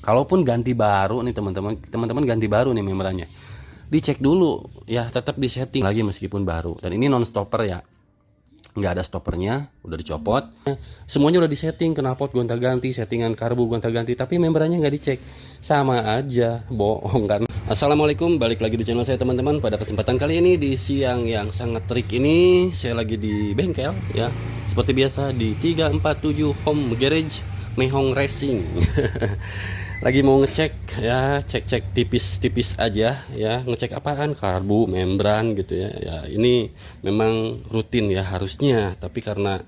Kalaupun ganti baru nih teman-teman ganti baru nih membrannya, dicek dulu ya, tetap di setting lagi meskipun baru. Dan ini non stopper ya, nggak ada stoppernya, udah dicopot, semuanya udah disetting, knalpot gonta-ganti, settingan karbu gonta-ganti, tapi membrannya nggak dicek, sama aja bohong kan. Assalamualaikum, balik lagi di channel saya teman-teman. Pada kesempatan kali ini di siang yang sangat terik ini, saya lagi di bengkel ya, seperti biasa di 347 Home Garage Mehong Racing. Lagi mau ngecek ya, cek-cek tipis-tipis aja ya, ngecek apaan, karbu, membran gitu ya. Ya ini memang rutin ya harusnya, tapi karena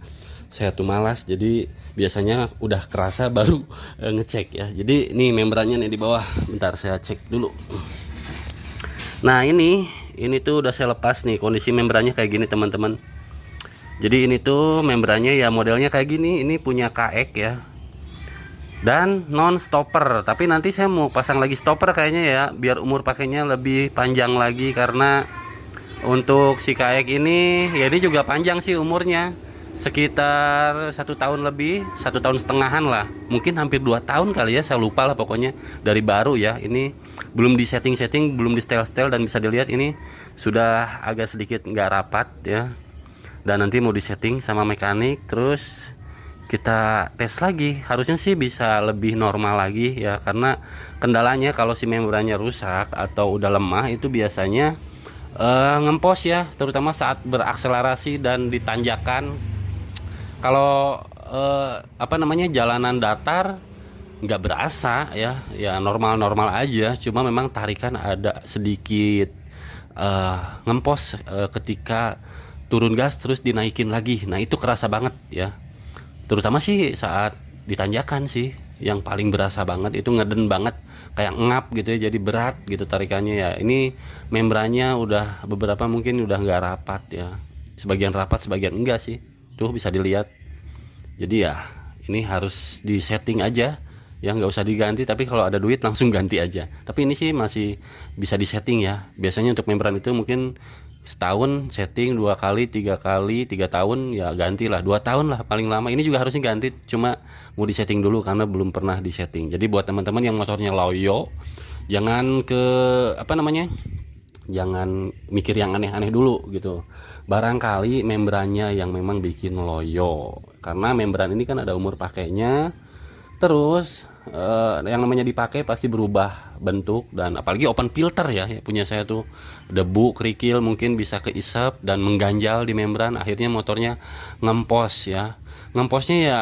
saya tuh malas, jadi biasanya udah kerasa baru ngecek ya. Jadi ini membrannya nih di bawah, bentar saya cek dulu. Nah ini tuh udah saya lepas nih, kondisi membrannya kayak gini teman-teman. Jadi ini tuh membrannya ya modelnya kayak gini, ini punya KX ya, dan non stopper. Tapi nanti saya mau pasang lagi stopper kayaknya ya, biar umur pakainya lebih panjang lagi. Karena untuk si KX ini ya, ini juga panjang sih umurnya, sekitar 1 tahun lebih, 1,5 tahunan lah, mungkin hampir 2 tahun kali ya, saya lupa lah pokoknya. Dari baru ya, ini belum di setting-setting, belum di setel-setel, dan bisa dilihat ini sudah agak sedikit nggak rapat ya. Dan nanti mau disetting sama mekanik, terus kita tes lagi, harusnya sih bisa lebih normal lagi ya. Karena kendalanya kalau si membrannya rusak atau udah lemah itu biasanya ngempos ya, terutama saat berakselerasi dan ditanjakan. Kalau jalanan datar nggak berasa ya, ya normal-normal aja, cuma memang tarikan ada sedikit ngempos ketika turun gas terus dinaikin lagi. Nah itu kerasa banget ya, terutama sih saat ditanjakan sih, yang paling berasa banget itu, ngeden banget, kayak ngap gitu ya, jadi berat gitu tarikannya ya. Ini membrannya udah beberapa mungkin udah nggak rapat ya, sebagian rapat sebagian enggak sih, tuh bisa dilihat. Jadi ya ini harus disetting aja ya, nggak usah diganti, tapi kalau ada duit langsung ganti aja. Tapi ini sih masih bisa disetting ya. Biasanya untuk membran itu mungkin setahun setting 2 kali 3 kali, 3 tahun ya ganti lah, 2 tahun lah paling lama. Ini juga harusnya ganti, cuma mau disetting dulu karena belum pernah disetting. Jadi buat teman-teman yang motornya loyo, jangan jangan mikir yang aneh-aneh dulu gitu. Barangkali membrannya yang memang bikin loyo, karena membran ini kan ada umur pakainya. Terus yang namanya dipakai pasti berubah bentuk, dan apalagi open filter ya, punya saya tuh debu kerikil mungkin bisa keisap dan mengganjal di membran, akhirnya motornya ngempos ya. Ngemposnya ya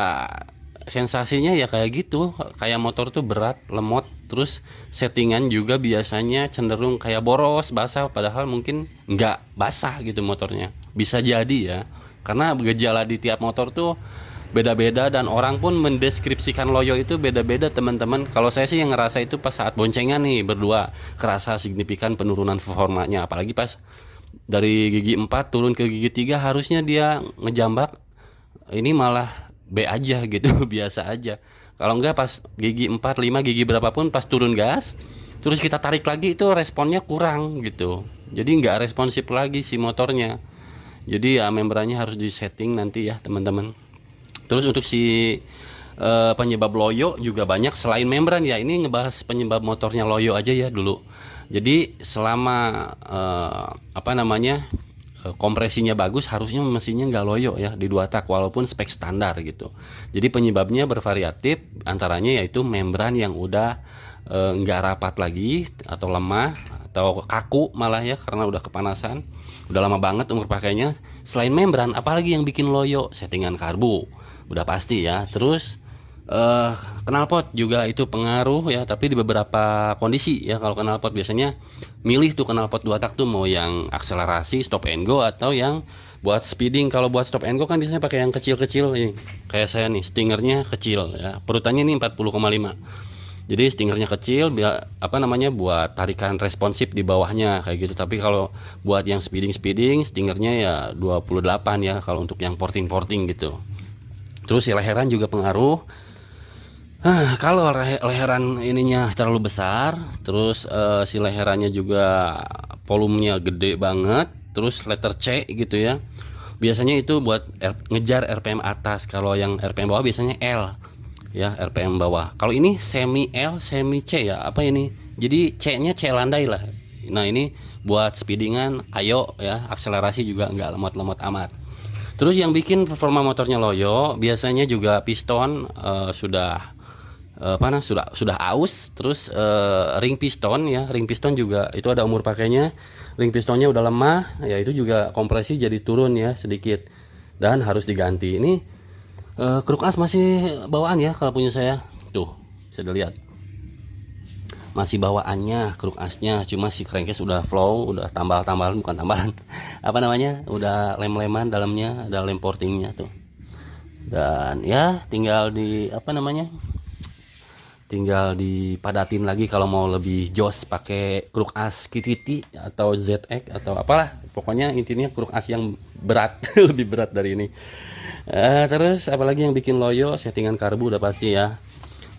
sensasinya ya kayak gitu, kayak motor tuh berat, lemot, terus settingan juga biasanya cenderung kayak boros, basah, padahal mungkin nggak basah gitu motornya, bisa jadi ya. Karena gejala di tiap motor tuh beda-beda, dan orang pun mendeskripsikan loyo itu beda-beda teman-teman. Kalau saya sih yang ngerasa itu pas saat boncengan nih berdua, kerasa signifikan penurunan performanya. Apalagi pas dari gigi 4 turun ke gigi 3, harusnya dia ngejambak, ini malah B aja gitu. Biasa aja. Kalau enggak pas gigi 4, 5, gigi berapapun pas turun gas terus kita tarik lagi, itu responnya kurang gitu. Jadi nggak responsif lagi si motornya. Jadi ya membrannya harus disetting nanti ya teman-teman. Terus untuk si penyebab loyo juga banyak selain membran ya. Ini ngebahas penyebab motornya loyo aja ya dulu. Jadi selama kompresinya bagus, harusnya mesinnya nggak loyo ya di 2 tak walaupun spek standar gitu. Jadi penyebabnya bervariatif, antaranya yaitu membran yang udah nggak rapat lagi, atau lemah, atau kaku malah ya, karena udah kepanasan, udah lama banget umur pakainya. Selain membran, apalagi yang bikin loyo? Settingan karbu udah pasti ya. Terus knalpot juga itu pengaruh ya, tapi di beberapa kondisi ya. Kalau knalpot biasanya milih tuh knalpot 2 tak tuh, mau yang akselerasi stop and go atau yang buat speeding. Kalau buat stop and go kan biasanya pakai yang kecil-kecil ini, kayak saya nih, stingernya kecil ya, perutannya ini 40,5. Jadi stingernya kecil, buat tarikan responsif di bawahnya kayak gitu. Tapi kalau buat yang speeding stingernya ya 28 ya, kalau untuk yang porting gitu. Terus si leheran juga pengaruh. Kalau leheran ininya terlalu besar, terus si leherannya juga volumenya gede banget, terus letter C gitu ya, biasanya itu buat ngejar RPM atas. Kalau yang RPM bawah biasanya L. ya, RPM bawah. Kalau ini semi L semi C ya, apa ini, jadi C nya C landai lah. Nah ini buat speedingan ayo ya, akselerasi juga nggak lemot-lemot amat. Terus yang bikin performa motornya loyo biasanya juga piston sudah panas, sudah aus. Terus ring piston ya, ring piston juga itu ada umur pakainya. Ring pistonnya udah lemah ya, itu juga kompresi jadi turun ya sedikit dan harus diganti. Ini kruk as masih bawaan ya kalau punya saya tuh, bisa dilihat masih bawaannya kruk asnya, cuma si crankcase udah flow, udah tambal-tambalan, bukan tambalan apa namanya, udah lem-leman, dalamnya ada lem portingnya tuh. Dan ya tinggal di apa namanya, tinggal dipadatin lagi kalau mau lebih jos pakai kruk as KTT atau ZX atau apalah, pokoknya intinya kruk as yang berat lebih berat dari ini. Terus apalagi yang bikin loyo, settingan karbu udah pasti ya.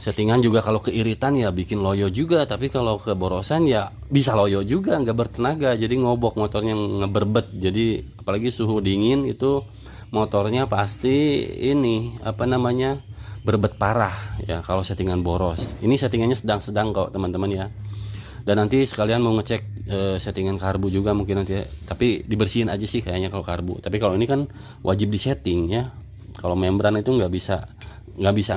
Settingan juga kalau keiritan ya bikin loyo juga, tapi kalau keborosan ya bisa loyo juga, nggak bertenaga, jadi ngobok motornya, ngeberbet. Jadi apalagi suhu dingin itu motornya pasti ini apa namanya, berbet parah ya kalau settingan boros. Ini settingannya sedang-sedang kok teman-teman ya. Dan nanti sekalian mau ngecek settingan karbu juga mungkin nanti ya. Tapi dibersihin aja sih kayaknya kalau karbu. Tapi kalau ini kan wajib disetting ya. Kalau membran itu nggak bisa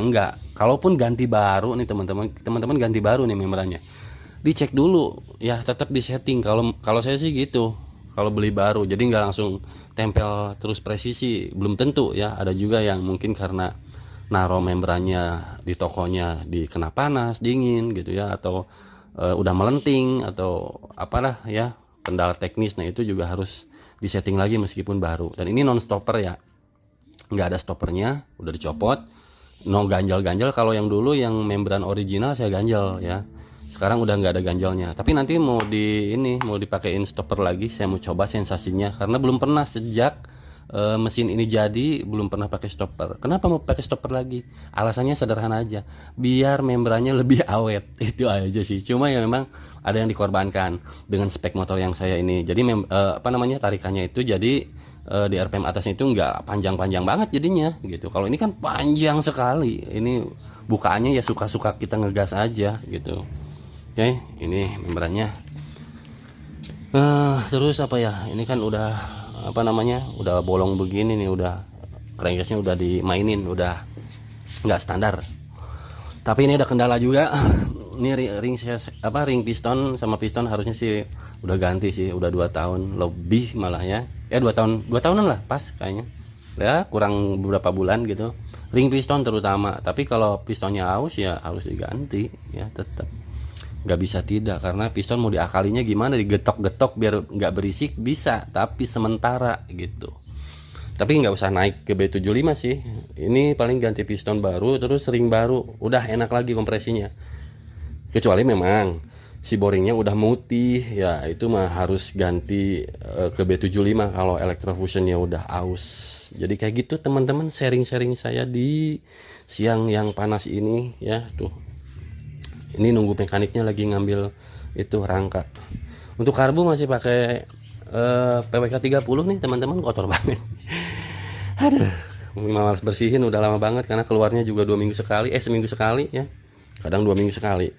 enggak. Kalaupun ganti baru nih teman-teman ganti baru nih membrannya, dicek dulu ya, tetap disetting. Kalau saya sih gitu kalau beli baru, jadi nggak langsung tempel terus presisi, belum tentu ya. Ada juga yang mungkin karena naro membrannya di tokonya dikena panas dingin gitu ya, atau udah melenting atau apalah ya, kendala teknis. Nah itu juga harus disetting lagi meskipun baru. Dan ini non stopper ya, nggak ada stoppernya, udah dicopot. No ganjal-ganjal. Kalau yang dulu yang membran original saya ganjal ya, sekarang udah nggak ada ganjalnya. Tapi nanti mau dipakein stopper lagi, saya mau coba sensasinya karena belum pernah sejak mesin ini jadi, belum pernah pakai stopper. Kenapa mau pakai stopper lagi? Alasannya sederhana aja, biar membrannya lebih awet. Itu aja sih. Cuma ya memang ada yang dikorbankan dengan spek motor yang saya ini. Jadi apa namanya, tarikannya itu jadi di RPM atasnya itu nggak panjang-panjang banget jadinya gitu. Kalau ini kan panjang sekali. Ini bukaannya ya suka-suka kita ngegas aja gitu. Oke, ini membrannya. Terus apa ya? Ini kan udah apa namanya? Udah bolong begini nih, udah crankcase-nya udah dimainin, udah nggak standar. Tapi ini ada kendala juga. Ini ring piston sama piston harusnya sih udah ganti sih, udah 2 tahun lebih malah ya. 2 tahunan lah pas kayaknya. Ya kurang beberapa bulan gitu. Ring piston terutama. Tapi kalau pistonnya aus ya harus diganti ya tetap. Nggak bisa tidak, karena piston mau diakalinya gimana, digetok-getok biar nggak berisik bisa, tapi sementara gitu. Tapi nggak usah naik ke B75 sih. Ini paling ganti piston baru, terus ring baru, udah enak lagi kompresinya. Kecuali memang si boringnya udah mutih ya, itu mah harus ganti ke B75 kalau electrofusionnya udah aus. Jadi kayak gitu teman-teman, sharing-sharing saya di siang yang panas ini ya. Tuh ini nunggu mekaniknya lagi ngambil itu rangka. Untuk karbu masih pakai PWK 30 nih teman-teman, kotor banget. Aduh, malas bersihin, udah lama banget karena keluarnya juga 2 minggu sekali, seminggu sekali ya, kadang 2 minggu sekali.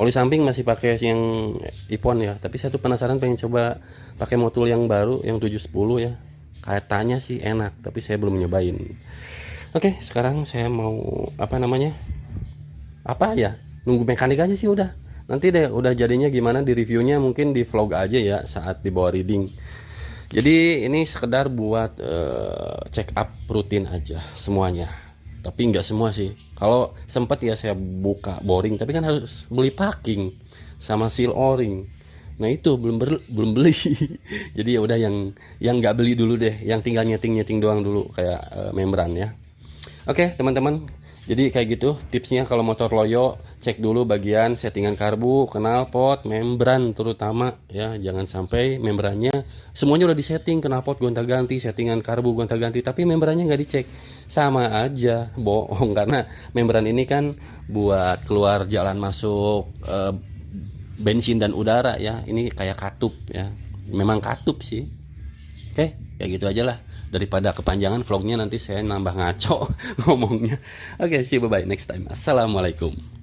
Oli samping masih pakai yang Ipon ya, tapi saya tuh penasaran pengen coba pakai motul yang baru yang 710 ya, katanya sih enak, tapi saya belum nyobain. Oke, sekarang saya mau apa namanya, apa ya, nunggu mekanik aja sih udah. Nanti deh udah jadinya gimana di reviewnya, mungkin di vlog aja ya saat dibawa reading. Jadi ini sekedar buat check up rutin aja semuanya, tapi nggak semua sih. Kalau sempat ya saya buka boring, tapi kan harus beli packing sama seal o-ring. Nah itu belum beli. Jadi ya udah yang nggak beli dulu deh, yang tinggal nyeting doang dulu kayak membran ya. Oke teman-teman, jadi kayak gitu tipsnya kalau motor loyo. Cek dulu bagian settingan karbu, knalpot, membran terutama ya. Jangan sampai membrannya semuanya udah disetting, knalpot gonta-ganti, settingan karbu gonta-ganti, tapi membrannya nggak dicek. Sama aja bohong, karena membran ini kan buat keluar jalan masuk bensin dan udara ya. Ini kayak katup ya, memang katup sih. Oke. Ya gitu aja lah, daripada kepanjangan vlognya nanti saya nambah ngaco ngomongnya. Oke, see you, bye bye next time. Assalamualaikum.